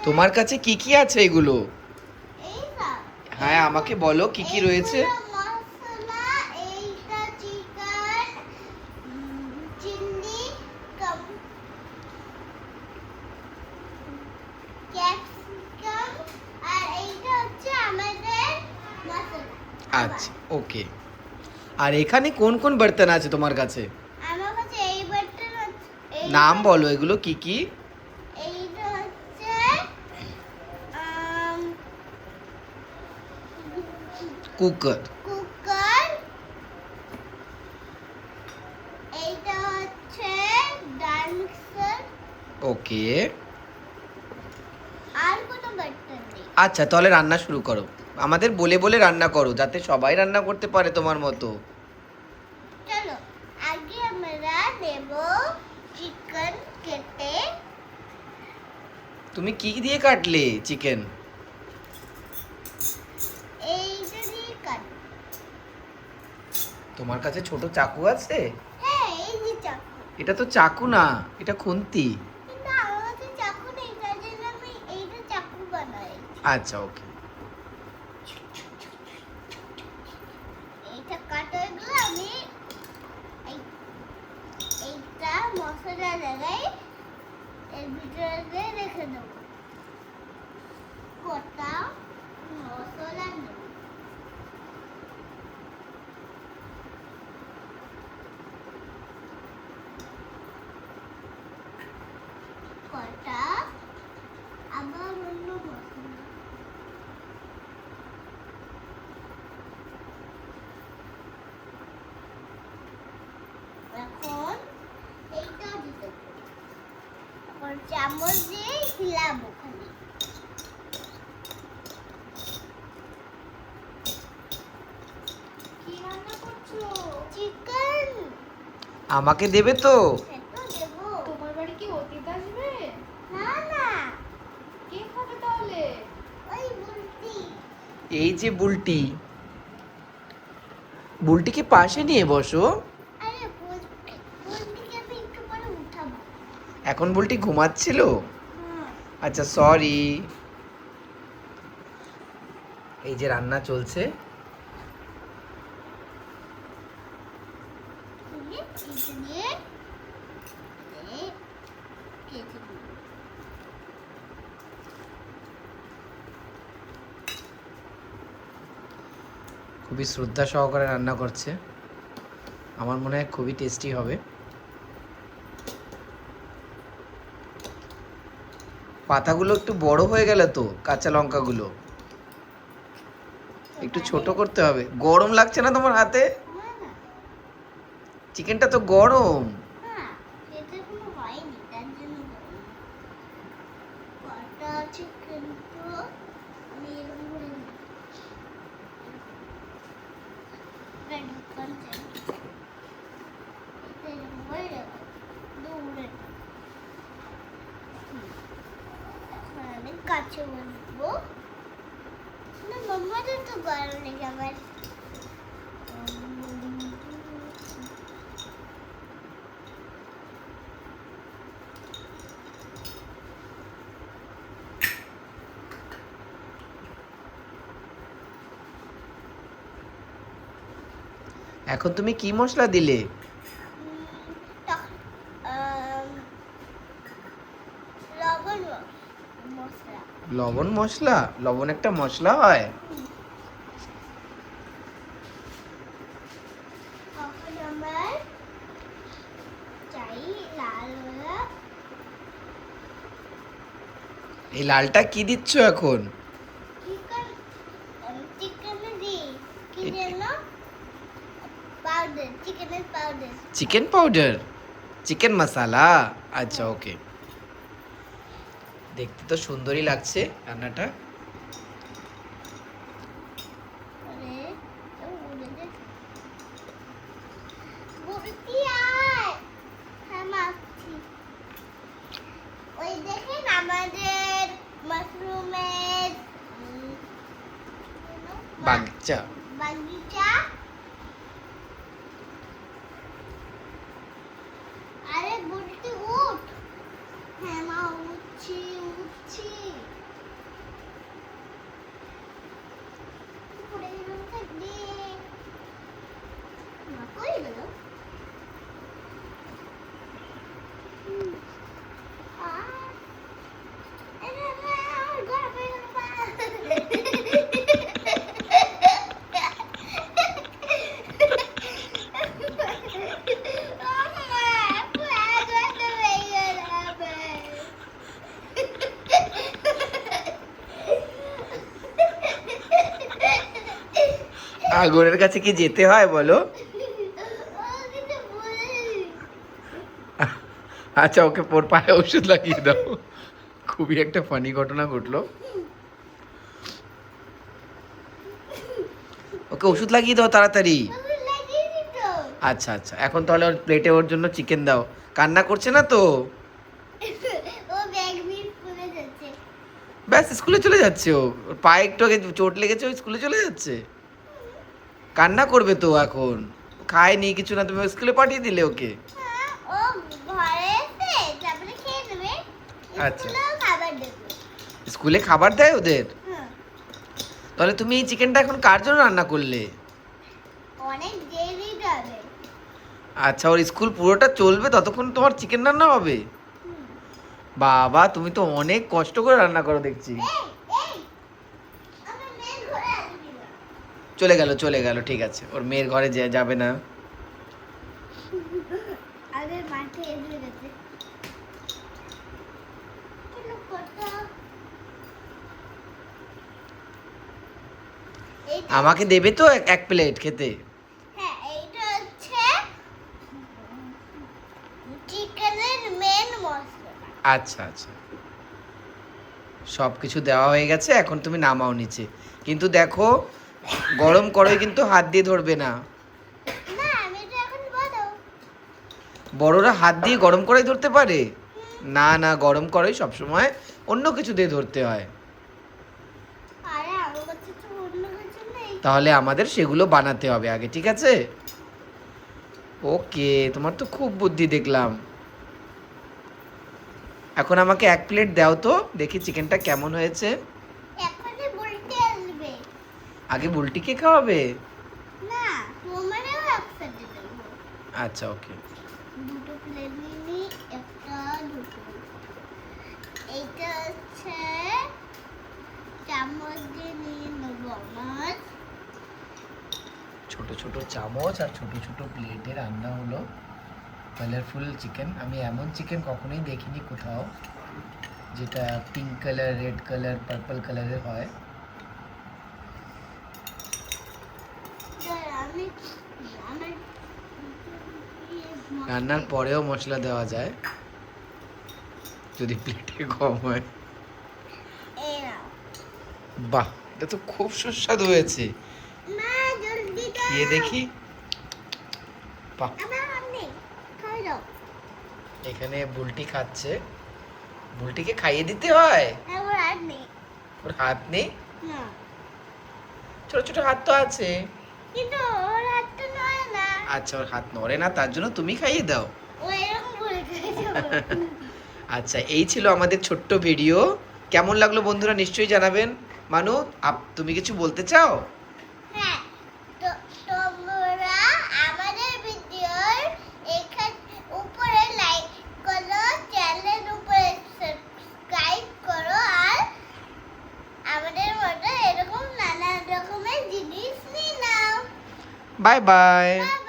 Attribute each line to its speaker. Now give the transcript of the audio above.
Speaker 1: তোমার কাছে কি কি আছে এগুলো?
Speaker 2: এইটা
Speaker 1: হ্যাঁ, আমাকে বলো কি কি রয়েছে।
Speaker 2: মশলা, এইটা চিকেন, চিনি, ক্যাপসিকাম, আর এইটা হচ্ছে আমাদের মশলা।
Speaker 1: আচ্ছা, ওকে। আর এখানে কোন কোন বর্তন আছে তোমার কাছে?
Speaker 2: আমার কাছে এই বাটন আছে,
Speaker 1: নাম বলো এগুলো কি কি?
Speaker 2: এইটা হচ্ছে
Speaker 1: কুকার।
Speaker 2: কুকার, এইটা হচ্ছে ডাল মিক্সার,
Speaker 1: ওকে।
Speaker 2: আর কোনো বাটন নেই।
Speaker 1: আচ্ছা, তাহলে রান্না শুরু করো। আমাদের বলে বলে রান্না করো, যাতে সবাই রান্না করতে পারে তোমার মতো।
Speaker 2: চলো, আগে আমরা নেব চিকেন কেটে।
Speaker 1: তুমি কি দিয়ে কাটলে চিকেন?
Speaker 2: এইটা দিয়ে কাট।
Speaker 1: তোমার কাছে ছোট চাকু আছে?
Speaker 2: হ্যাঁ, এই যে চাকু।
Speaker 1: এটা তো চাকু না, এটা খুন্তি।
Speaker 2: কিন্তু আমার কাছে চাকু নেই, তার জন্য আমি এইটা চাকু বানাই।
Speaker 1: আচ্ছা, ওকে।
Speaker 2: এইটা কাটার গুলো আমি এইটা মশলা লাগাই, এর ভিতরে রেখে দেবো। কটা মশলা নেব। কটা আবার অন্য মশলা। এখন এইটা দিতে হবে। এখন চামচ দিয়ে হিলাবো খালি। কি রান্না করছো? চিকেন।
Speaker 1: আমাকে দেবে তো?
Speaker 2: হ্যাঁ তো দেবো।
Speaker 3: তোমার বাড়ি কি অতীত আসবে?
Speaker 2: না না,
Speaker 3: কে খাবে তাহলে?
Speaker 2: ওই বুলটি।
Speaker 1: এই যে বুলটি, বুলটিকে পাশে নিয়ে বসো।
Speaker 2: আরে বুলটিকে আমি একটু পরে উঠাবো।
Speaker 1: এখন বুলটি ঘুমাচ্ছিল।
Speaker 2: হ্যাঁ।
Speaker 1: আচ্ছা, সরি। এই যে রান্না চলছে।
Speaker 2: এইটা দিয়ে কেটে দিই।
Speaker 1: খুবই শ্রদ্ধা সহকারে রান্না করছে। আমার মনে হয় খুবই টেস্টি হবে। পাতাগুলো একটু বড় হয়ে গেল তো, কাঁচা লঙ্কাগুলো একটু ছোট করতে হবে। গরম লাগছে না তোমার হাতে?
Speaker 2: না না
Speaker 1: চিকেনটা তো গরম।
Speaker 2: না, এটা কোনো হয়নি, তার জন্য বলিনি। কটা চিকেন তো আমি এরকম করে নিই। ঢুকান চাই, এটা এরকম করে রাখো, দৌড়ে না। এখন আমি কাছে বলবো না, মাম্মাদের তো গরম লেগে আমার।
Speaker 1: এখন তুমি কি মশলা দিলে?
Speaker 2: লবণ মশলা।
Speaker 1: লবণ মশলা? লবণ একটা মশলা হয়?
Speaker 2: এখন আমার চাই লাল।
Speaker 1: এই লালটা কি দিচ্ছ এখন?
Speaker 2: চিকেন, চিকেনে দিই কি
Speaker 1: এ-
Speaker 2: যেন পাউডার, চিকেনের পাউডার।
Speaker 1: চিকেন পাউডার, চিকেন মশলা। আচ্ছা, ওকে। দেখতে তো সুন্দরই লাগছে রান্নাটা।
Speaker 2: আরে উড়ে দে বুড়ি আয়। হ্যাঁ মাছি। ওই দেখেন আমাদের মাশরুমের
Speaker 1: বাগচা।
Speaker 2: বাগিচা। আরে বুড়ি উঠ। হ্যাঁ মা, উঠছি উঠছি।
Speaker 1: আগুনের কাছে কি যেতে হয় বলো?
Speaker 2: ও কিছু বলেনি।
Speaker 1: আচ্ছা, ওকে ওর পায়ে ওষুধ লাগিয়ে দাও। খুবই একটা ফানি ঘটনা ঘটলো। ওকে ওষুধ লাগিয়ে দাও তাড়াতাড়ি।
Speaker 2: আমি লাগিয়েছি তো।
Speaker 1: আচ্ছা আচ্ছা, এখন তাহলে ওর প্লেটে ওর জন্য চিকেন দাও। কান্না করছে না তো?
Speaker 2: ও ব্যাগ নিয়ে স্কুলে যাচ্ছে।
Speaker 1: ব্যাস স্কুলে চলে যাচ্ছে ও। ওর পায়ে একটু আগে চোট লেগেছে, ও স্কুলে চলে যাচ্ছে। কান্না করবে তো এখন। খায়নি কিছু না, তুমি স্কুলে পাঠিয়ে দিলে ওকে।
Speaker 2: হ্যাঁ, ও ঘরে এসে তারপরে খেয়ে নেবে।
Speaker 1: আচ্ছা।
Speaker 2: স্কুলেও খাবার দেবে।
Speaker 1: স্কুলে খাবার দেয় ওদের?
Speaker 2: হুম,
Speaker 1: তাহলে তুমি এই চিকেনটা এখন কার জন্য রান্না করলে?
Speaker 2: অনেক দেরি যাবে।
Speaker 1: আচ্ছা, ওর স্কুল পুরোটা চলবে ততক্ষণ তোমার চিকেন রান্না হবে? বাবা, তুমি তো অনেক কষ্ট করে রান্না করো দেখছি।
Speaker 2: এই, এই, আমার মেয়ের ঘরে আসবি না।
Speaker 1: চলে গেল, ঠিক আছে। ওর মেয়ের ঘরে যাবে না।
Speaker 2: আগে মাঠে এসে গেছে। চলো কত। এইটা-
Speaker 1: আমাকে দেবে তো এক প্লেট খেতে?
Speaker 2: হ্যাঁ, এইটা হচ্ছে চিকেনের মেন মশলা।
Speaker 1: আচ্ছা আচ্ছা, সব কিছু দেওয়া হয়ে গেছে, এখন তুমি নামাও নিচে। কিন্তু দেখো, গরম কড়াই কিন্তু হাত দিয়ে ধরবে না।
Speaker 2: না, আমি তো এখন বড়।
Speaker 1: বড়রা হাত দিয়ে গরম কড়াই ধরতে পারে? না না, গরম কড়াই সবসময় অন্য কিছু দিয়ে ধরতে হয়।
Speaker 2: আরে আমার কাছে তো অন্য কিছু নেই।
Speaker 1: তাহলে আমাদের সেগুলো বানাতে হবে আগে, ঠিক আছে? ওকে, তোমার তো খুব বুদ্ধি দেখলাম। এখন আমাকে এক প্লেট দাও তো, দেখি চিকেনটা কেমন হয়েছে।
Speaker 2: এখনই বলতে আসবে।
Speaker 1: আগে বুলটিকে খাওয়াবে?
Speaker 2: না, তোমারও একসাথে দেবো।
Speaker 1: আচ্ছা, ওকে।
Speaker 2: দুটো প্লেট নিয়ে নি, একটা দুটো। এইটা হচ্ছে চামচ দিয়ে নিয়ে নেবো আমার।
Speaker 1: ছোট ছোট চামচ আর ছোট ছোট প্লেটে রান্না হলো কালারফুল চিকেন। আমি এমন চিকেন কখনোই দেখিনি কোথাও, যেটা pink colour, red colour, purple কালারের হয়।
Speaker 2: দাঁড়া, আমি আমার
Speaker 1: রান্নার পরেও মশলা দেওয়া যায় যদি প্লেটে কম হয়।
Speaker 2: এই নাও।
Speaker 1: বাহ, এটা তো খুব সুস্বাদু হয়েছে।
Speaker 2: মা জলদি দাও।
Speaker 1: খেয়ে দেখি। বাহ,
Speaker 2: আমার হাত নেই, খাই দাও।
Speaker 1: এখানে বুলটি খাচ্ছে। বুলটিকে খাইয়ে দিতে হয়?
Speaker 2: আমার হাত নেই।
Speaker 1: ওর হাত নেই?
Speaker 2: না,
Speaker 1: ছোট ছোট হাত তো আছে।
Speaker 2: কিন্তু ওর হাতটা নয় না।
Speaker 1: আচ্ছা, ওর হাত নড়ে না, তার জন্য তুমি খাইয়ে দাও।
Speaker 2: ও এরকম করে খাই যাবো।
Speaker 1: আচ্ছা, এই ছিল আমাদের ছোট্ট ভিডিও। কেমন লাগলো বন্ধুরা নিশ্চয়ই জানাবেন। মানু, তুমি কিছু বলতে চাও?
Speaker 2: হ্যাঁ, তো তোমরা আমাদের ভিডিওর এখানে উপরে লাইক করো, চ্যানেল উপরে সাবস্ক্রাইব করো, আর আমাদের মতো এরকম নানা রকমের জিনিস নিয়ে নাও।
Speaker 1: Bye bye.
Speaker 2: বাই